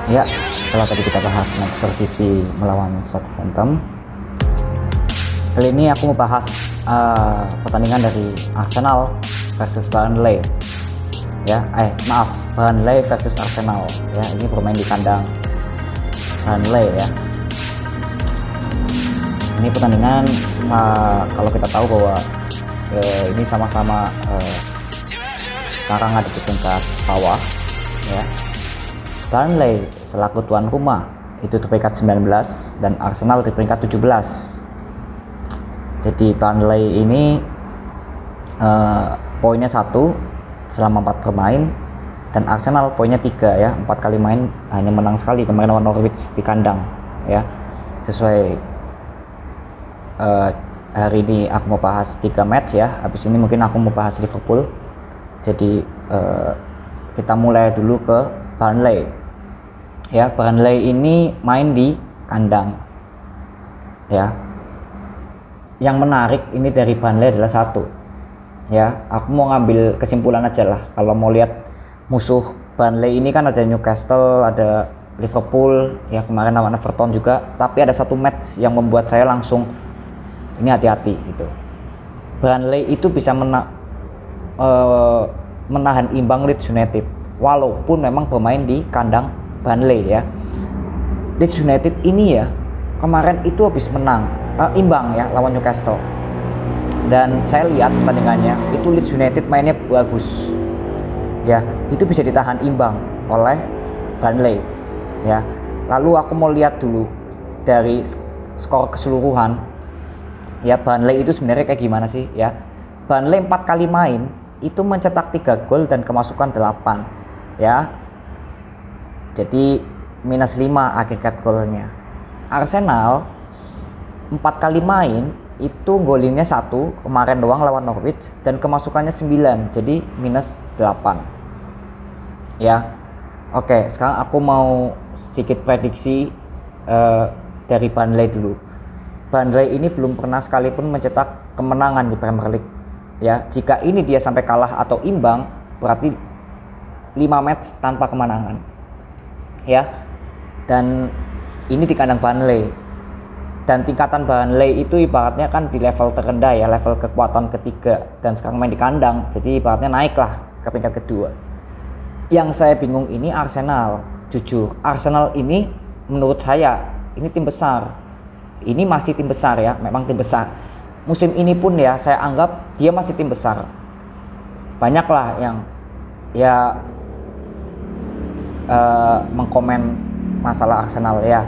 Ya, setelah tadi kita bahas Manchester City melawan Southampton, kali ini aku mau bahas pertandingan dari Arsenal versus Burnley. Ya, maaf, Burnley versus Arsenal. Ya, ini bermain di kandang Burnley ya. Ini pertandingan kalau kita tahu bahwa ini sama-sama sekarang ada di tingkat bawah ya. Burnley selaku tuan rumah itu di peringkat 19 dan Arsenal di peringkat 17. Jadi Burnley ini poinnya 1 selama 4 bermain dan Arsenal poinnya 3 ya. 4 kali main hanya menang sekali kemarin lawan Norwich di kandang ya. Sesuai hari ini aku mau bahas 3 match ya. Habis ini mungkin aku mau bahas Liverpool. Jadi kita mulai dulu ke Burnley. Ya, Burnley ini main di kandang. Ya. Yang menarik ini dari Burnley adalah satu. Ya, aku mau ngambil kesimpulan aja lah. Kalau mau lihat musuh Burnley ini kan ada Newcastle, ada Liverpool, ya kemarin lawan Everton juga. Tapi ada satu match yang membuat saya langsung ini hati-hati gitu. Burnley itu bisa menahan imbang Leeds United, walaupun memang bermain di kandang Burnley ya. Leeds United ini ya kemarin itu habis menang imbang ya lawan Newcastle, dan saya lihat pertandingannya itu Leeds United mainnya bagus ya, itu bisa ditahan imbang oleh Burnley ya. Lalu aku mau lihat dulu dari skor keseluruhan ya, Burnley itu sebenarnya kayak gimana sih ya. Burnley 4 kali main itu mencetak 3 gol dan kemasukan 8 ya. Jadi minus 5 agregat golnya. Arsenal 4 kali main itu golinnya 1 kemarin doang lawan Norwich dan kemasukannya 9, jadi minus 8 ya. Oke, sekarang aku mau sedikit prediksi dari Burnley dulu. Burnley ini belum pernah sekalipun mencetak kemenangan di Premier League ya. Jika ini dia sampai kalah atau imbang, berarti 5 match tanpa kemenangan ya. Dan ini di kandang Burnley, dan tingkatan Burnley itu ibaratnya kan di level terendah ya, level kekuatan ketiga, dan sekarang main di kandang, jadi ibaratnya naik lah ke peringkat kedua. Yang saya bingung ini Arsenal. Jujur, Arsenal ini menurut saya ini tim besar, ini masih tim besar ya, memang tim besar. Musim ini pun ya saya anggap dia masih tim besar. Banyaklah yang ya mengkomen masalah Arsenal ya.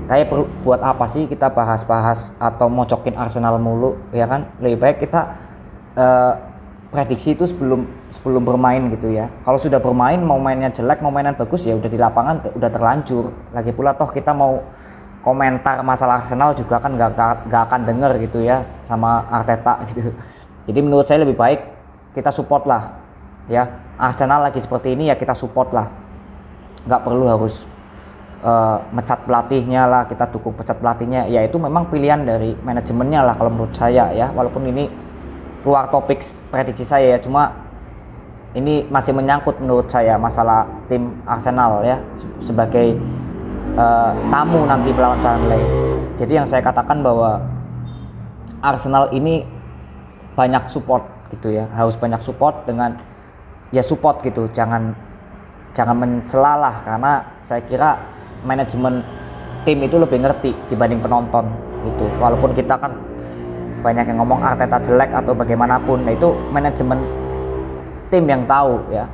Kayak buat apa sih kita bahas-bahas atau mocokin Arsenal mulu ya kan? Lebih baik kita prediksi itu sebelum bermain gitu ya. Kalau sudah bermain, mau mainnya jelek mau mainan bagus ya udah di lapangan udah terlanjur. Lagi pula toh kita mau komentar masalah Arsenal juga kan gak akan denger gitu ya sama Arteta gitu. Jadi menurut saya lebih baik kita support lah ya. Arsenal lagi seperti ini ya kita support lah. Nggak perlu harus mecat pelatihnya lah, kita dukung pecat pelatihnya ya, itu memang pilihan dari manajemennya lah kalau menurut saya ya. Walaupun ini luar topik prediksi saya ya, cuma ini masih menyangkut menurut saya masalah tim Arsenal ya, sebagai tamu nanti melawan Burnley. Jadi yang saya katakan bahwa Arsenal ini banyak support gitu ya, harus banyak support dengan ya support gitu, jangan mencela lah, karena saya kira manajemen tim itu lebih ngerti dibanding penonton gitu. Walaupun kita kan banyak yang ngomong Arteta jelek atau bagaimanapun, nah itu manajemen tim yang tahu ya.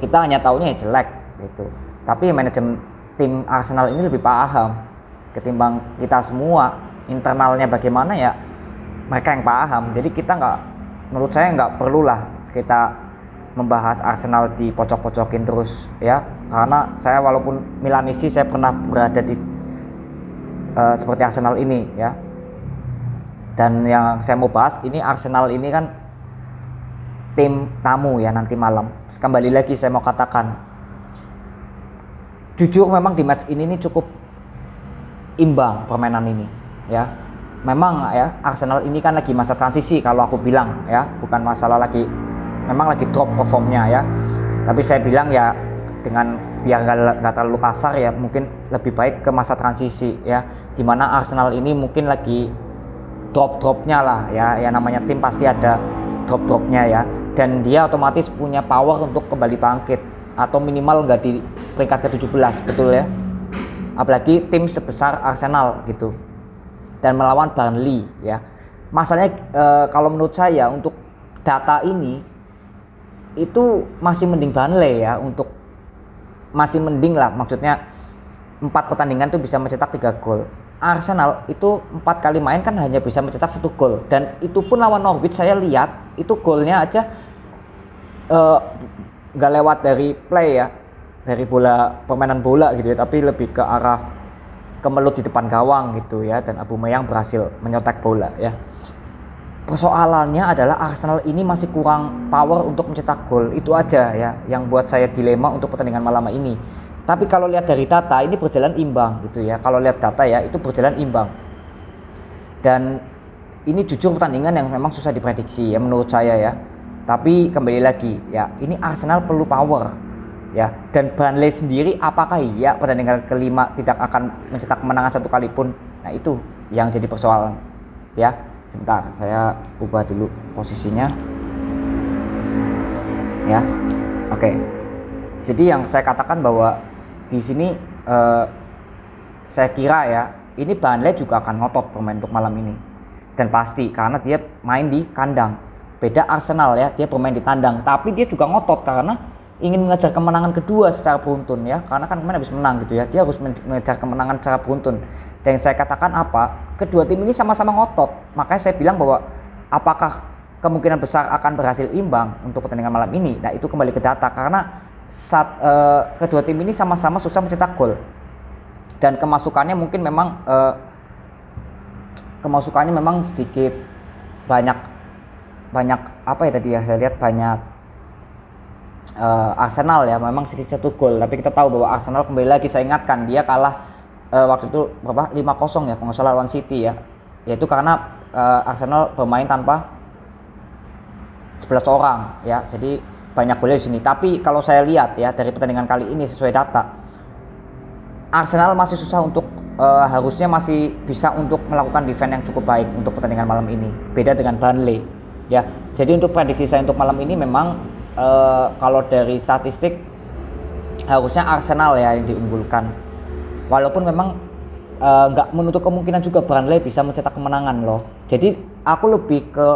Kita hanya taunya ya jelek gitu. Tapi manajemen tim Arsenal ini lebih paham ketimbang kita semua. Internalnya bagaimana ya mereka yang paham. Jadi kita menurut saya nggak perlulah kita membahas Arsenal di pojok-pojokin terus ya, karena saya walaupun Milanisti saya pernah berada di seperti Arsenal ini ya. Dan yang saya mau bahas ini, Arsenal ini kan tim tamu ya nanti malam. Kembali lagi saya mau katakan, jujur memang di match ini cukup imbang permainan ini ya. Memang ya Arsenal ini kan lagi masa transisi kalau aku bilang ya, bukan masalah lagi memang lagi drop performnya ya. Tapi saya bilang ya dengan biar nggak terlalu kasar ya, mungkin lebih baik ke masa transisi ya, dimana Arsenal ini mungkin lagi drop-dropnya lah ya, ya namanya tim pasti ada drop-dropnya ya, dan dia otomatis punya power untuk kembali bangkit atau minimal nggak di peringkat ke-17, betul ya, apalagi tim sebesar Arsenal gitu dan melawan Burnley ya. Masalahnya kalau menurut saya untuk data ini itu masih mending Burnley ya, untuk masih mending lah, maksudnya 4 pertandingan tuh bisa mencetak 3 gol. Arsenal itu 4 kali main kan hanya bisa mencetak 1 gol, dan itu pun lawan Norwich saya lihat itu golnya aja nggak lewat dari play ya, dari bola, permainan bola gitu ya, tapi lebih ke arah kemelut di depan gawang gitu ya, dan Aubameyang berhasil menyotek bola ya. Persoalannya adalah Arsenal ini masih kurang power untuk mencetak gol, itu aja ya yang buat saya dilema untuk pertandingan malam ini. Tapi kalau lihat dari data ini berjalan imbang gitu ya, kalau lihat data ya itu berjalan imbang, dan ini jujur pertandingan yang memang susah diprediksi ya menurut saya ya. Tapi kembali lagi ya, ini Arsenal perlu power ya, dan Burnley sendiri apakah ya pertandingan kelima tidak akan mencetak kemenangan satu kali pun. Nah itu yang jadi persoalan ya. Sebentar, saya ubah dulu posisinya ya. Oke. Jadi yang saya katakan bahwa di sini saya kira ya, ini Burnley juga akan ngotot bermain untuk malam ini, dan pasti karena dia main di kandang. Beda Arsenal ya, dia bermain di tandang, tapi dia juga ngotot karena ingin mengejar kemenangan kedua secara beruntun ya, karena kan kemarin habis menang gitu ya, dia harus mengejar kemenangan secara beruntun. Dan saya katakan apa, kedua tim ini sama-sama ngotot, makanya saya bilang bahwa apakah kemungkinan besar akan berhasil imbang untuk pertandingan malam ini. Nah itu kembali ke data, karena kedua tim ini sama-sama susah mencetak gol, dan kemasukannya mungkin memang sedikit banyak apa ya tadi ya, saya lihat banyak Arsenal ya, memang sedikit 1 gol, tapi kita tahu bahwa Arsenal kembali lagi saya ingatkan dia kalah waktu itu berapa, 5-0 ya kalau nggak salah lawan City ya, yaitu karena Arsenal bermain tanpa 11 orang ya, jadi banyak golnya di sini. Tapi kalau saya lihat ya dari pertandingan kali ini sesuai data, Arsenal masih susah untuk harusnya masih bisa untuk melakukan defense yang cukup baik untuk pertandingan malam ini, beda dengan Burnley ya. Jadi untuk prediksi saya untuk malam ini memang kalau dari statistik harusnya Arsenal ya yang diunggulkan, walaupun memang nggak menutup kemungkinan juga Burnley bisa mencetak kemenangan loh. Jadi aku lebih ke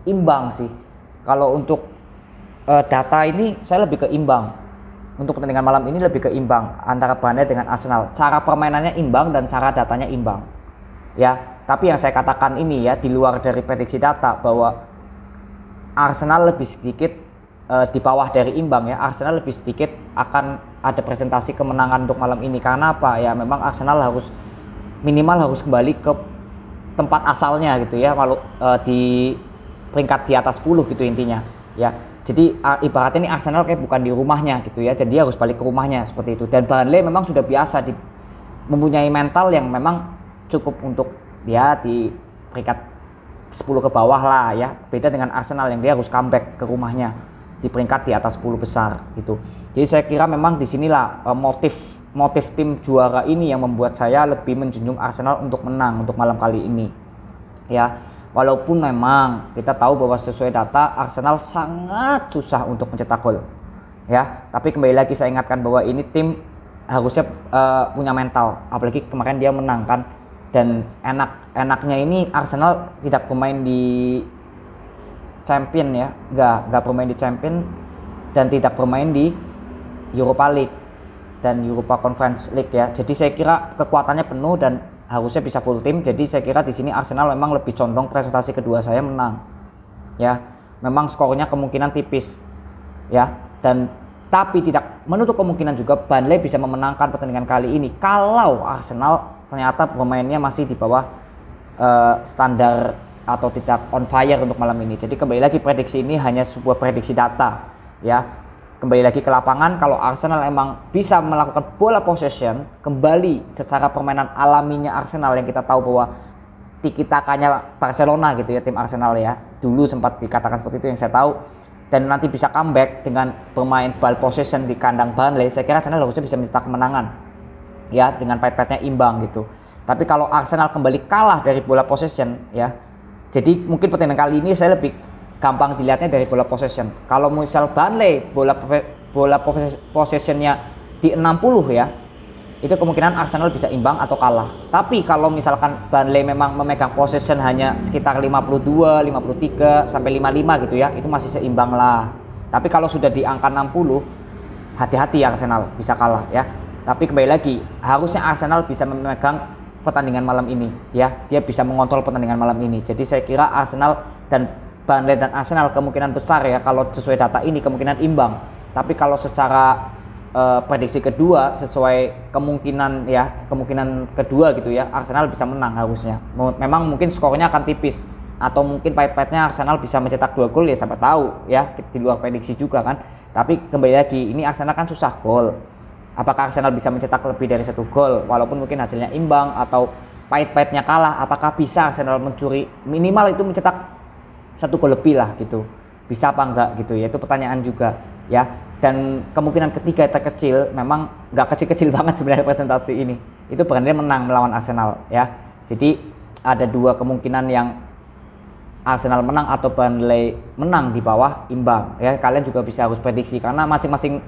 imbang sih. Kalau untuk data ini saya lebih ke imbang. Untuk pertandingan malam ini lebih ke imbang antara Burnley dengan Arsenal. Cara permainannya imbang dan cara datanya imbang. Ya, tapi yang saya katakan ini ya di luar dari prediksi data bahwa Arsenal lebih sedikit di bawah dari imbang ya. Arsenal lebih sedikit akan ada presentasi kemenangan untuk malam ini. Karena apa ya, memang Arsenal minimal harus kembali ke tempat asalnya gitu ya, walau di peringkat di atas 10 gitu intinya ya. Jadi ibaratnya ini Arsenal kayak bukan di rumahnya gitu ya, jadi dia harus balik ke rumahnya seperti itu. Dan Burnley memang sudah biasa mempunyai mental yang memang cukup untuk dia di peringkat 10 ke bawah lah ya. Beda dengan Arsenal yang dia harus comeback ke rumahnya di peringkat di atas 10 besar gitu. Jadi saya kira memang disinilah motif tim juara ini yang membuat saya lebih menjunjung Arsenal untuk menang untuk malam kali ini ya. Walaupun memang kita tahu bahwa sesuai data Arsenal sangat susah untuk mencetak gol ya, tapi kembali lagi saya ingatkan bahwa ini tim harusnya punya mental, apalagi kemarin dia menang kan. Dan enaknya ini Arsenal tidak bermain di Champion ya, nggak bermain di Champion dan tidak bermain di Europa League dan Europa Conference League ya. Jadi saya kira kekuatannya penuh dan harusnya bisa full tim. Jadi saya kira di sini Arsenal memang lebih condong presentasi kedua saya menang ya. Memang skornya kemungkinan tipis ya, dan tapi tidak menutup kemungkinan juga Burnley bisa memenangkan pertandingan kali ini kalau Arsenal ternyata pemainnya masih di bawah standar atau tidak on fire untuk malam ini. Jadi kembali lagi prediksi ini hanya sebuah prediksi data ya. Kembali lagi ke lapangan, kalau Arsenal emang bisa melakukan bola possession kembali secara permainan alaminya Arsenal yang kita tahu bahwa tiki takanya Barcelona gitu ya, tim Arsenal ya. Dulu sempat dikatakan seperti itu yang saya tahu. dan nanti bisa comeback dengan bermain ball possession di kandang Burnley, saya kira Arsenal harusnya bisa mencetak kemenangan ya, dengan fight-fightnya imbang gitu. Tapi kalau Arsenal kembali kalah dari bola possession ya, jadi mungkin pertandingan kali ini saya lebih gampang dilihatnya dari bola possession. Kalau misal Burnley bola possessionnya di 60 ya, itu kemungkinan Arsenal bisa imbang atau kalah. Tapi kalau misalkan Burnley memang memegang possession hanya sekitar 52, 53 sampai 55 gitu ya, itu masih seimbang lah. Tapi kalau sudah di angka 60, hati-hati Arsenal bisa kalah ya. Tapi kembali lagi, harusnya Arsenal bisa memegang pertandingan malam ini ya. Dia bisa mengontrol pertandingan malam ini. Jadi saya kira Arsenal dan Burnley dan Arsenal kemungkinan besar ya, kalau sesuai data ini kemungkinan imbang. Tapi kalau secara prediksi kedua, sesuai kemungkinan kedua gitu ya, Arsenal bisa menang harusnya. Memang mungkin skornya akan tipis, atau mungkin pahit-pahitnya Arsenal bisa mencetak 2 gol ya, siapa tahu ya, di luar prediksi juga kan. Tapi kembali lagi, ini Arsenal kan susah gol. Apakah Arsenal bisa mencetak lebih dari 1 gol walaupun mungkin hasilnya imbang atau pahit-pahitnya kalah? Apakah bisa Arsenal mencuri minimal itu mencetak 1 gol lebih lah gitu, bisa apa enggak gitu ya, itu pertanyaan juga ya. Dan kemungkinan ketiga terkecil, memang nggak kecil-kecil banget sebenarnya presentasi ini, itu Burnley menang melawan Arsenal ya. Jadi ada 2 kemungkinan yang Arsenal menang atau Burnley menang di bawah imbang ya. Kalian juga bisa harus prediksi karena masing-masing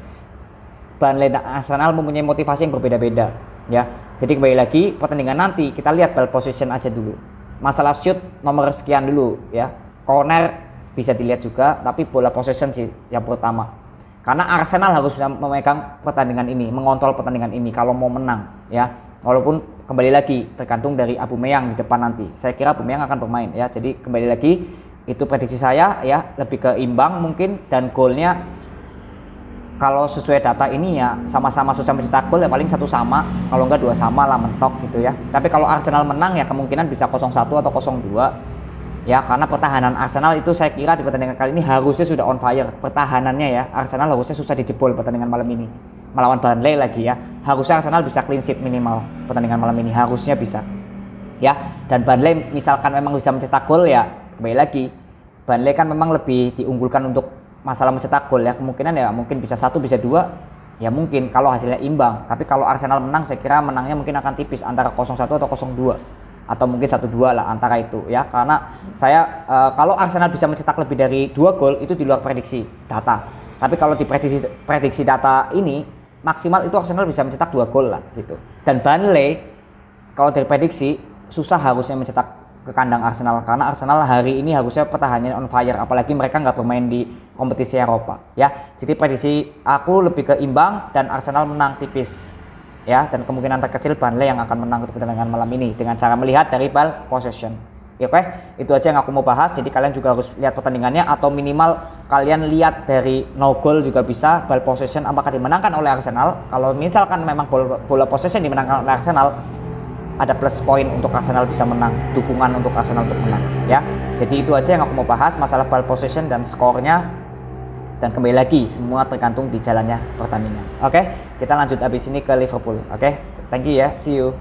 Burnley dan Arsenal mempunyai motivasi yang berbeda-beda ya. Jadi kembali lagi, pertandingan nanti kita lihat ball position aja dulu. Masalah shoot nomor sekian dulu ya. Corner bisa dilihat juga, tapi bola possession sih yang pertama. Karena Arsenal harus memegang pertandingan ini, mengontrol pertandingan ini kalau mau menang ya. Walaupun kembali lagi tergantung dari Aubameyang di depan nanti. Saya kira Aubameyang akan bermain ya. Jadi kembali lagi, itu prediksi saya ya, lebih ke imbang mungkin, dan golnya kalau sesuai data ini ya sama-sama susah mencetak gol ya, paling 1 sama, kalau enggak 2 sama lah mentok gitu ya. Tapi kalau Arsenal menang ya kemungkinan bisa 0-1 atau 0-2 ya, karena pertahanan Arsenal itu saya kira di pertandingan kali ini harusnya sudah on fire. Pertahanannya ya, Arsenal harusnya susah dijebol pertandingan malam ini melawan Burnley lagi ya. Harusnya Arsenal bisa clean sheet minimal pertandingan malam ini, harusnya bisa ya. Dan Burnley misalkan memang bisa mencetak gol ya, kembali lagi Burnley kan memang lebih diunggulkan untuk masalah mencetak gol ya. Kemungkinan ya mungkin bisa 1 bisa 2 ya, mungkin kalau hasilnya imbang. Tapi kalau Arsenal menang, saya kira menangnya mungkin akan tipis, antara 0-1 atau 0-2 atau mungkin 1-2 lah, antara itu ya. Karena saya kalau Arsenal bisa mencetak lebih dari 2 gol itu di luar prediksi data. Tapi kalau di prediksi data ini maksimal itu Arsenal bisa mencetak 2 gol lah gitu. Dan Burnley kalau dari prediksi susah harusnya mencetak ke kandang Arsenal, karena Arsenal hari ini harusnya pertahanannya on fire, apalagi mereka nggak bermain di kompetisi Eropa ya. Jadi prediksi aku lebih ke imbang dan Arsenal menang tipis ya, dan kemungkinan terkecil Burnley yang akan menang untuk pertandingan malam ini dengan cara melihat dari ball possession ya. Oke, itu aja yang aku mau bahas. Jadi kalian juga harus lihat pertandingannya, atau minimal kalian lihat dari no goal juga bisa, ball possession apakah dimenangkan oleh Arsenal. Kalau misalkan memang bola possession dimenangkan oleh Arsenal, ada plus point untuk Arsenal bisa menang, dukungan untuk Arsenal untuk menang ya. Jadi itu aja yang aku mau bahas, masalah ball possession dan skornya. Dan kembali lagi, semua tergantung di jalannya pertandingan. Oke, kita lanjut habis ini ke Liverpool. Oke, thank you ya, see you.